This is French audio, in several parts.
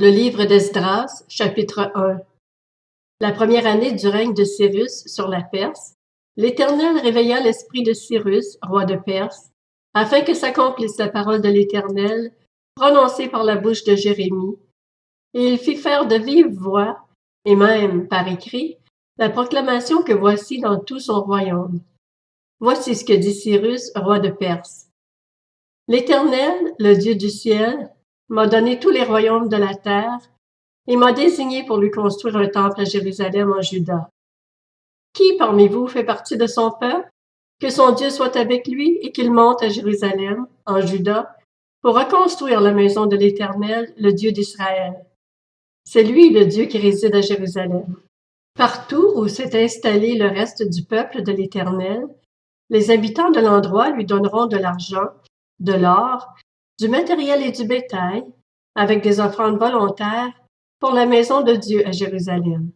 Le livre d'Esdras, chapitre 1. La première année du règne de Cyrus sur la Perse, l'Éternel réveilla l'esprit de Cyrus, roi de Perse, afin que s'accomplisse la parole de l'Éternel, prononcée par la bouche de Jérémie, et il fit faire de vive voix, et même par écrit, la proclamation que voici dans tout son royaume. Voici ce que dit Cyrus, roi de Perse. L'Éternel, le Dieu du ciel, m'a donné tous les royaumes de la terre et m'a désigné pour lui construire un temple à Jérusalem en Juda. Qui parmi vous fait partie de son peuple? Que son Dieu soit avec lui et qu'il monte à Jérusalem, en Juda, pour reconstruire la maison de l'Éternel, le Dieu d'Israël. C'est lui le Dieu qui réside à Jérusalem. Partout où s'est installé le reste du peuple de l'Éternel, les habitants de l'endroit lui donneront de l'argent, de l'or, du matériel et du bétail, avec des offrandes volontaires pour la maison de Dieu à Jérusalem.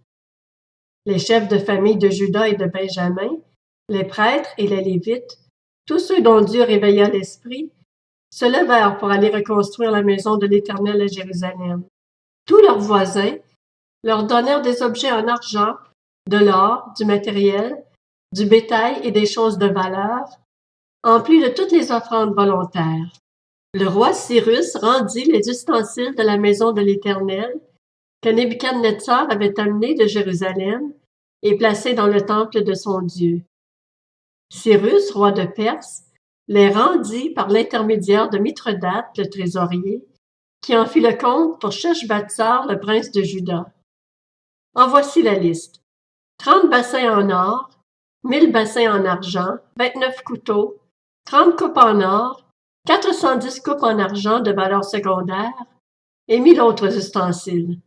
Les chefs de famille de Juda et de Benjamin, les prêtres et les Lévites, tous ceux dont Dieu réveilla l'esprit, se levèrent pour aller reconstruire la maison de l'Éternel à Jérusalem. Tous leurs voisins leur donnèrent des objets en argent, de l'or, du matériel, du bétail et des choses de valeur, en plus de toutes les offrandes volontaires. Le roi Cyrus rendit les ustensiles de la maison de l'Éternel que Nebuchadnezzar avait amenés de Jérusalem et placés dans le temple de son Dieu. Cyrus, roi de Perse, les rendit par l'intermédiaire de Mithridate, le trésorier, qui en fit le compte pour Sheshbatsar, le prince de Juda. En voici la liste. 30 bassins en or, 1000 bassins en argent, 29 couteaux, 30 coupes en or, 410 coupes en argent de valeur secondaire et 1000 autres ustensiles.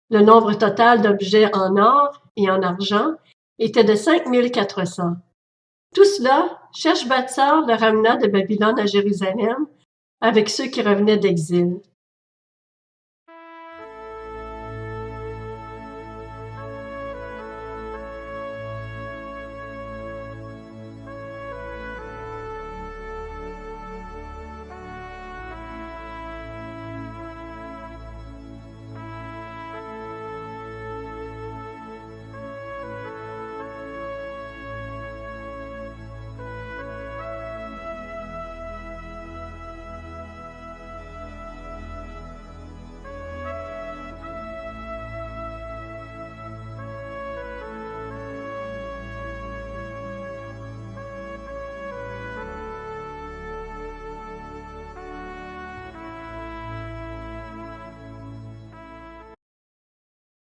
Le nombre total d'objets en or et en argent était de 5400. Tout cela, Sheshbatsar le ramena de Babylone à Jérusalem avec ceux qui revenaient d'exil.